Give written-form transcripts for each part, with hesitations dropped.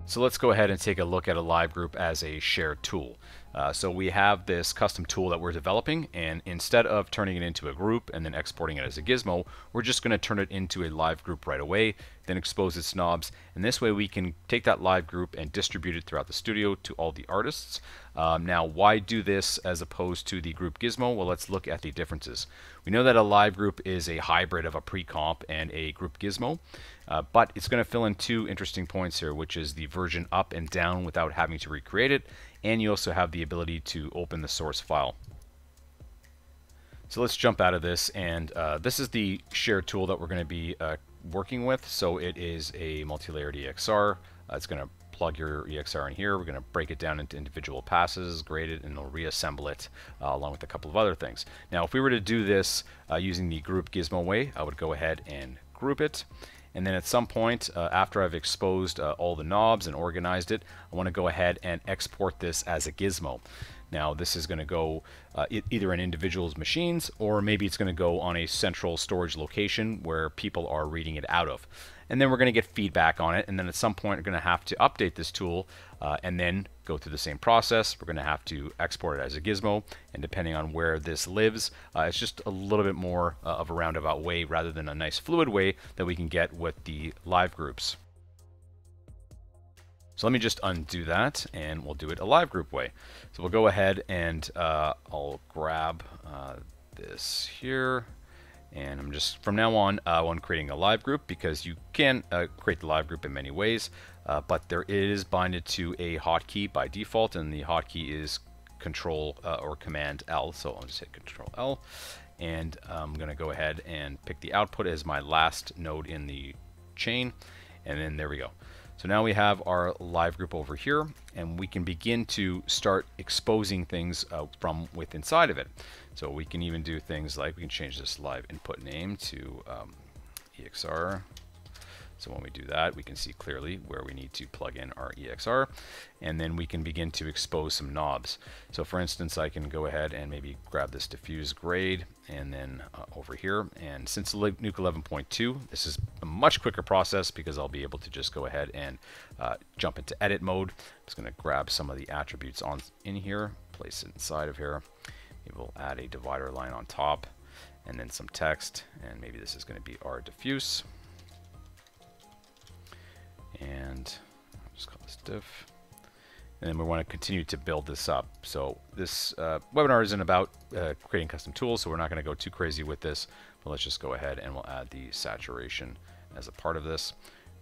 So let's go ahead and take a look at a LiveGroup as a shared tool. So we have this custom tool that we're developing, and instead of turning it into a group and then exporting it as a gizmo, we're just going to turn it into a LiveGroup right away, then expose its knobs, and this way we can take that LiveGroup and distribute it throughout the studio to all the artists. Now, why do this as opposed to the group gizmo? Well, let's look at the differences. We know that a LiveGroup is a hybrid of a pre-comp and a group gizmo, but it's going to fill in two interesting points here, which is the version up and down without having to recreate it, and you also have the ability to open the source file. So let's jump out of this, and this is the shared tool that we're going to be working with. So it is a multi-layered EXR. It's going to plug your EXR in here. We're going to break it down into individual passes, grade it, and it'll reassemble it along with a couple of other things. Now, if we were to do this using the group gizmo way, I would go ahead and group it. And then at some point, after I've exposed all the knobs and organized it, I want to go ahead and export this as a gizmo. Now, this is going to go either in individuals' machines, or maybe it's going to go on a central storage location where people are reading it out of. And then we're going to get feedback on it, and then at some point we're going to have to update this tool and then go through the same process. We're going to have to export it as a gizmo, and depending on where this lives, it's just a little bit more of a roundabout way rather than a nice fluid way that we can get with the LiveGroups. So let me just undo that, and we'll do it a LiveGroup way. So we'll go ahead and I'll grab this here. And I'm just, from now on creating a LiveGroup, because you can create the LiveGroup in many ways, but there is binded to a hotkey by default, and the hotkey is Control or Command L. So I'll just hit Control L, and I'm going to go ahead and pick the output as my last node in the chain, and then there we go. So now we have our LiveGroup over here, and we can begin to start exposing things from within inside of it. So we can even do things like we can change this live input name to EXR. So when we do that, we can see clearly where we need to plug in our EXR, and then we can begin to expose some knobs. So for instance, I can go ahead and maybe grab this diffuse grade, and then over here, and since Nuke 11.2, this is a much quicker process because I'll be able to just go ahead and jump into edit mode. I'm just going to grab some of the attributes on in here, place it inside of here. Maybe we'll add a divider line on top, and then some text, and maybe this is going to be our diffuse. And I'll just call this diff. And then we want to continue to build this up. So this webinar isn't about creating custom tools, so we're not going to go too crazy with this. But let's just go ahead and we'll add the saturation as a part of this.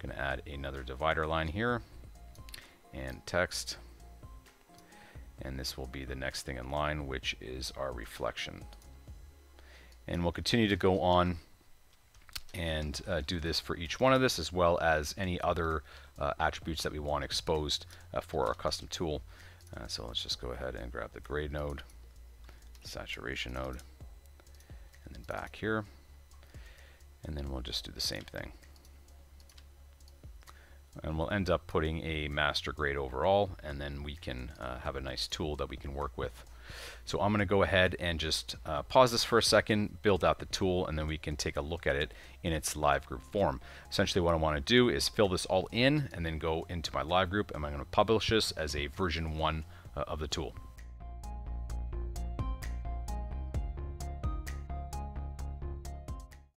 I'm going to add another divider line here and text. And this will be the next thing in line, which is our reflection. And we'll continue to go on and do this for each one of this, as well as any other attributes that we want exposed for our custom tool. So let's just go ahead and grab the grade node, saturation node, and then back here, and then we'll just do the same thing. And we'll end up putting a master grade overall, and then we can have a nice tool that we can work with. So I'm going to go ahead and just pause this for a second, build out the tool, and then we can take a look at it in its LiveGroup form. Essentially what I want to do is fill this all in and then go into my LiveGroup, and I'm going to publish this as a version 1 of the tool.